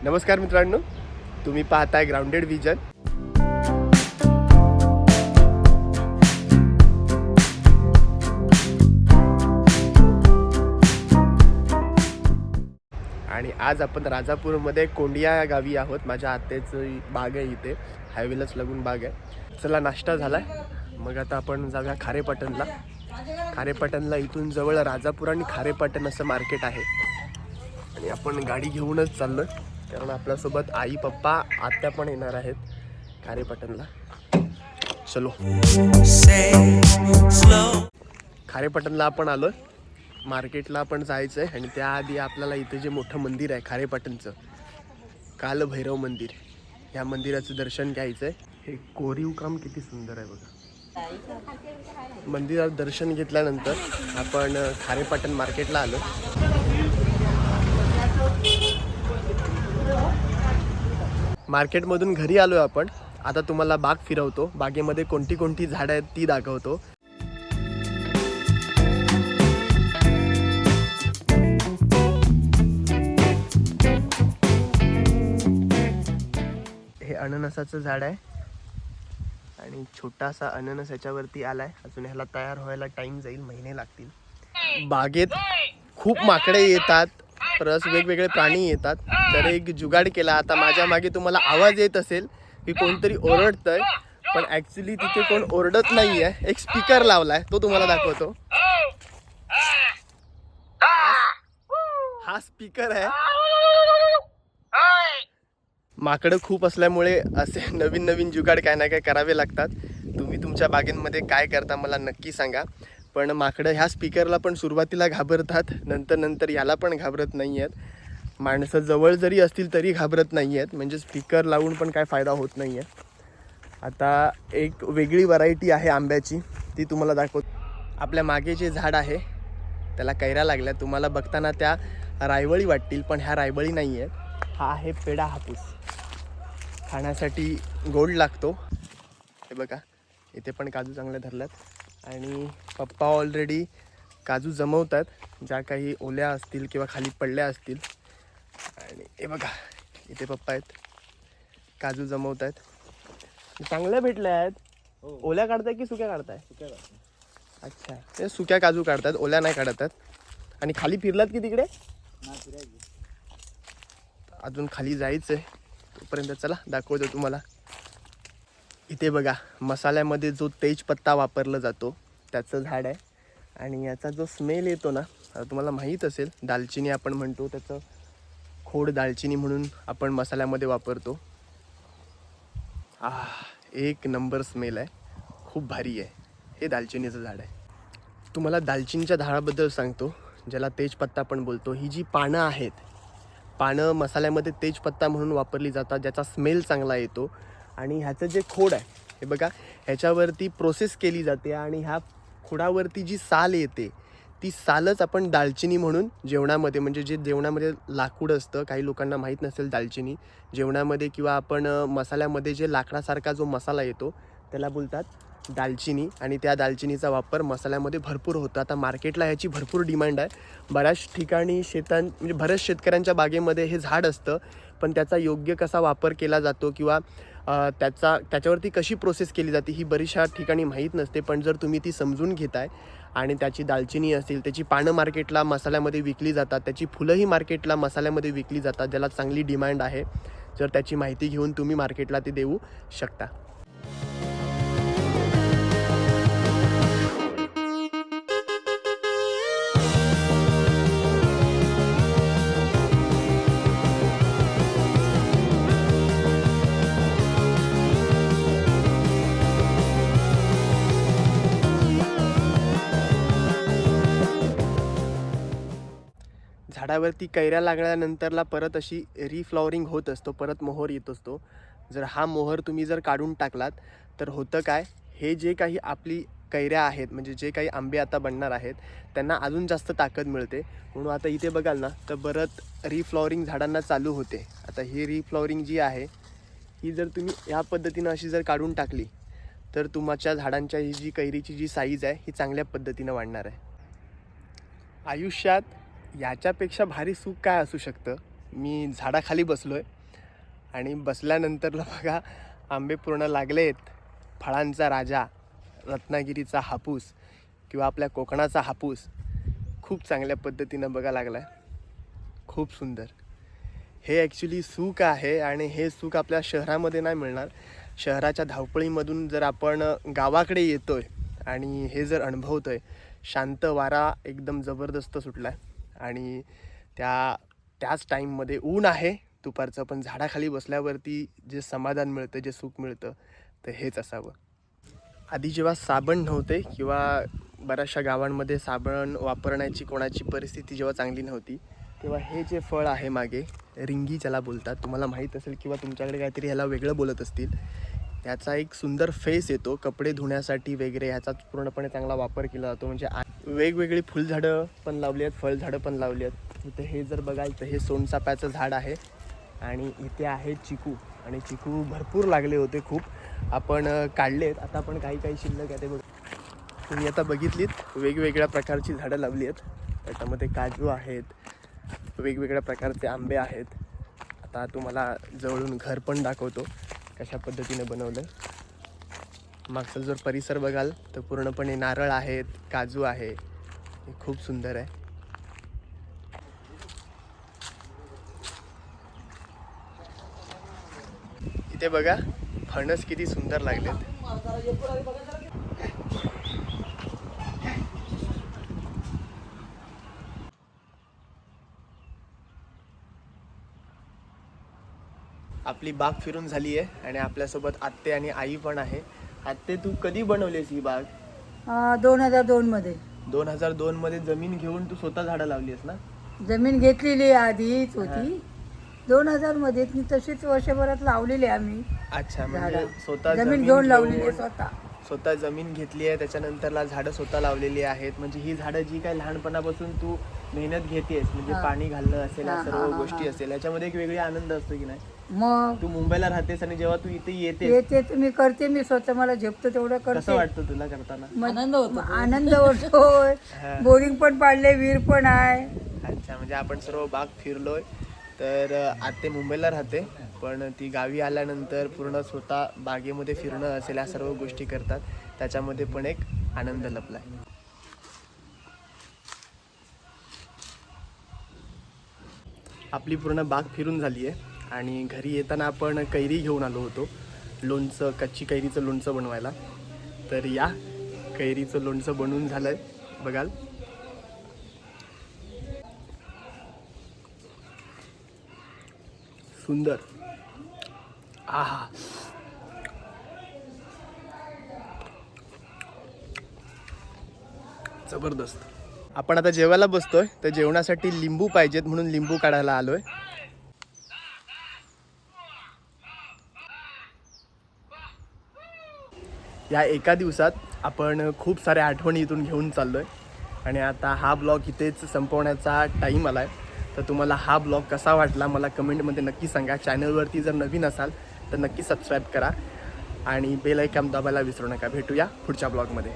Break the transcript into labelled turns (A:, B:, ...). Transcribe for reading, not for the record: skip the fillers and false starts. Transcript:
A: नमस्कार मित्रांनो, तुम्ही पाहताय ग्राउंडेड विजन. आणि आज आपण राजापूरमध्ये कोंडिया या गावी आहोत. माझ्या आत्याची बाग आहे, इथे हायवेलाच लागून बाग आहे. चला, नाश्ता झाला आहे, मग आता आपण जाऊया खारेपाटणला. खारेपाटणला इथून जवळ राजापूर आणि खारेपाटण असं मार्केट आहे आणि आपण गाडी घेऊनच चाललो कारण आपल्यासोबत आई, पप्पा, आत्या पण येणार आहेत खारेपाटणला. चलो, खारेपाटणला आपण आलो. मार्केटला आपण जायचं आहे आणि त्याआधी आपल्याला इथे जे मोठं मंदिर आहे खारेपाटणचं, कालभैरव मंदिर, ह्या मंदिराचं दर्शन घ्यायचं आहे. हे कोरीव काम किती सुंदर आहे बघा. मंदिरात दर्शन घेतल्यानंतर आपण खारेपाटण मार्केटला आलो. मार्केटमधून घरी आलो आपण. आता तुम्हाला बाग फिरवतो, बागेमध्ये कोणती कोणती झाडं आहेत ती दाखवतो. हे अननसाचं झाड आहे आणि छोटासा अननस ह्याच्यावरती आलाय. अजून ह्याला तयार व्हायला टाइम जाईल, महिने लागतील. बागेत खूप माकडे येतात, प्लस वेगवेगळे प्राणी येतात. तर एक जुगाड केला. आता माझ्या मागे तुम्हाला आवाज येत असेल की कोणतरी ओरडतंय, पण ऍक्च्युली तिथे कोण ओरडत नाहीये. एक स्पीकर लावलाय, तो तुम्हाला दाखवतो. हा स्पीकर आहे. माकडं खूप असल्यामुळे असे नवीन नवीन जुगाड काय ना काय करावे लागतात. तुम्ही तुमच्या बागेमध्ये काय करता मला नक्की सांगा. पण माकडं ह्या स्पीकरला पण सुरुवातीला घाबरतात, नंतर ह्याला पण घाबरत नाही आहेत. माणसं जवळ जरी असतील तरी घाबरत नाही आहेत, म्हणजे स्पीकर लावून पण काय फायदा होत नाही आहे. आता एक वेगळी व्हरायटी आहे आंब्याची, ती तुम्हाला दाखवतो. आपल्या मागे जे झाड आहे त्याला कैऱ्या लागल्या. तुम्हाला बघताना त्या रायवळी वाटतील, पण ह्या रायवळी नाही आहेत. हा आहे पेढा हापूस, खाण्यासाठी गोड लागतो. हे बघा, इथे पण काजू चांगले धरल्यात आणि पप्पा ऑलरेडी काजू जमवतात, ज्या काही ओल्या असतील किंवा खाली पडल्या असतील. आणि हे बघा, इथे पप्पा आहेत, काजू जमवत आहेत. चांगल्या भेटल्या आहेत. ओल्या काढताय की सुक्या काढताय? सुक्या काढताय. अच्छा, ते सुक्या काजू काढतात, ओल्या नाही काढतात. आणि खाली फिरलात की तिकडे? अजून खाली जायचं आहे, तोपर्यंत चला दाखवतो तुम्हाला. इथे बघा, मसाल्यामध्ये जो तेजपत्ता वापरला जातो त्याचं झाड आहे. आणि याचा जो स्मेल येतो ना, तुम्हाला माहीत असेल, दालचिनी आपण म्हणतो, त्याचं खोड दालचिनी म्हणून आपण मसाल्यामध्ये वापरतो. एक नंबर स्मेल आहे, खूप भारी आहे. हे दालचिनीचं झाड आहे. तुम्हाला दालचिनीच्या झाडाबद्दल सांगतो, ज्याला तेजपत्ता पण बोलतो. ही जी पानं आहेत, पानं मसाल्यामध्ये तेजपत्ता म्हणून वापरली जातात, ज्याचा स्मेल चांगला येतो. आणि ह्याचं जे खोड आहे, हे बघा, ह्याच्यावरती प्रोसेस केली जाते आणि ह्या खोडावरती जी साल येते, ती सालच आपण दालचिनी म्हणून जेवणामध्ये, म्हणजे जे जेवणामध्ये लाकूड असतं, काही लोकांना माहीत नसेल दालचिनी, जेवणामध्ये किंवा आपण मसाल्यामध्ये जे लाकडासारखा जो मसाला येतो त्याला बोलतात दालचिनी. आणि त्या दालचिनीचा वापर मसाल्यामध्ये भरपूर होतो. आता मार्केटला ह्याची भरपूर डिमांड आहे. बऱ्याच ठिकाणी म्हणजे बऱ्याच शेतकऱ्यांच्या बागेमध्ये हे झाड असतं, पण त्याचा योग्य कसा वापर केला जातो किंवा त्याच्यावरती कशी प्रोसेस केली जाते ही बरीचशा ठिकाणी माहीत नसते. पण जर तुम्ही ती समजून घेताय आणि त्याची दालचिनी असेल, त्याची पानं मार्केटला मसाल्यामध्ये विकली जातात, त्याची फुलंही मार्केटला मसाल्यामध्ये विकली जातात, ज्याला चांगली डिमांड आहे. जर त्याची माहिती घेऊन तुम्ही मार्केटला ते देऊ शकता. झाडावरती कैऱ्या लागल्यानंतरला परत अशी रिफ्लॉवरिंग होत असतो, परत मोहर येत असतो. जर हा मोहर तुम्ही जर काढून टाकलात तर होतं काय, हे जे काही आपली कैऱ्या आहेत, म्हणजे जे काही आंबे आता बनणार आहेत, त्यांना अजून जास्त ताकद मिळते. म्हणून आता इथे बघाल ना, तर परत रिफ्लॉवरिंग झाडांना चालू होते. आता ही रिफ्लॉवरिंग जी आहे, ही जर तुम्ही ह्या पद्धतीनं अशी जर काढून टाकली तर तुमच्या झाडांच्या ही जी कैरीची जी साईज आहे ही चांगल्या पद्धतीनं वाढणार आहे. आयुष्यात याच्यापेक्षा भारी सुख काय असू शकतं. मी झाडाखाली बसलो आहे आणि बसल्यानंतरला बघा आंबे पूर्ण लागले आहेत. फळांचा राजा, रत्नागिरीचा हापूस किंवा आपल्या कोकणाचा हापूस खूप चांगल्या पद्धतीनं बघा लागला आहे. खूप सुंदर. हे ॲक्च्युली सुख आहे आणि हे सुख आपल्या शहरामध्ये नाही मिळणार. शहराच्या धावपळीमधून जर आपण गावाकडे येतो आहे आणि हे जर अनुभवतो आहे, शांत वारा एकदम जबरदस्त सुटला आहे आणि त्याच टाईममध्ये ऊन आहे दुपारचं, पण झाडाखाली बसल्यावरती जे समाधान मिळतं, जे सुख मिळतं, तर हेच असावं. आधी जेव्हा साबण नव्हते किंवा बऱ्याचशा गावांमध्ये साबण वापरण्याची कोणाची परिस्थिती जेव्हा चांगली नव्हती, तेव्हा हे जे फळ आहे मागे, रिंगी ज्याला बोलतात, तुम्हाला माहीत असेल किंवा तुमच्याकडे काहीतरी ह्याला वेगळं बोलत असतील. ह्याचा एक सुंदर फेस येतो कपडे धुण्यासाठी वगैरे, ह्याचा पूर्णपणे चांगला वापर केला जातो. म्हणजे वेगवेगळी फुलझाडं पण लावली आहेत, फळझाडं पण लावली आहेत. इथे हे जर बघाल तर हे सोनचाफ्याचं झाड आहे आणि इथे आहे चिकू, आणि चिकू भरपूर लागले होते, खूप आपण काढलेत. आता पण काही शिल्लक आहे ते बघ. तुम्ही आता बघितलीत वेगवेगळ्या प्रकारची झाडं लावली आहेत. त्याच्यामध्ये काजू आहेत, वेगवेगळ्या प्रकारचे आंबे आहेत. आता तुम्हाला जवळून घर पण दाखवतो कशा पद्धतीने बनवलं. मागचा जर परिसर बघाल तर पूर्णपणे नारळ आहेत, काजू आहे. हे खूप सुंदर आहे. इथे बघा फणस किती सुंदर लागलेत. आपली बाग फिरून झाली आहे आणि आपल्यासोबत आत्ते आणि आई पण आहे. आत्ते, तू कधी बनवलीस ही बाग?
B: 2002 मध्ये.
A: 2002 मध्ये जमीन घेऊन तू स्वतः झाडं लावलीस ना?
B: जमीन घेतलेली आधीच होती. 2000 मध्ये ती तशीच वर्षभरात लावलेली आम्ही.
A: अच्छा, म्हणजे
B: झाडं.
A: स्वतः
B: जमीन घेऊन लावलेली
A: स्वतः जमीन घेतली आहे, त्याच्यानंतरला झाडं स्वतः लावलेली आहेत. म्हणजे ही झाडं जी काही लहानपणापासून तू मेहनत घेतेस, म्हणजे पाणी घालणं असेल, या सर्व गोष्टी असेल, याच्यामध्ये एक वेगळी आनंद असतो की नाही?
B: मग
A: तू मुंबईला राहतेस आणि जेव्हा तू इथे येतेस,
B: येते तुम्ही करते, मी स्वतः मला झेपतो तेवढं
A: कसं
B: करते.
A: वाटतं तुला करताना?
B: आनंद होतोय. बोरिंग पण पाडले, विहीर पण आहे.
A: अच्छा, म्हणजे आपण सर्व बाग फिरलोय. तर आत्ते मुंबईला राहते, पण ती गावी आल्यानंतर पूर्ण स्वतः बागेमध्ये फिरणं असेल, या सर्व गोष्टी करतात. त्याच्यामध्ये पण एक आनंद लपलाय. आपली पूर्ण बाग फिरून झाली आहे आणि घरी येताना आपण कैरी घेऊन आलो होतो, लोणचं, कच्ची कैरीचं लोणचं बनवायला. तर या कैरीचं लोणचं बनवून झालंय, बघाल. सुंदर. आहा, जबरदस्त. आपण आता जेवायला बसतोय, तर जेवणासाठी लिंबू पाहिजेत म्हणून लिंबू काढायला आलोय. या एका दिवसात आपण खूप साऱ्या आठवणी इथून घेऊन चाललोय आणि आता हा ब्लॉग इथेच संपवण्याचा टाईम आलाय. तर तुम्हाला हा ब्लॉग कसा वाटला मला कमेंटमध्ये नक्की सांगा. चॅनलवरती जर नवीन असाल तर नक्की सबस्क्राईब करा आणि बेल आयकॉन दाबायला विसरू नका. भेटूया पुढच्या ब्लॉगमध्ये.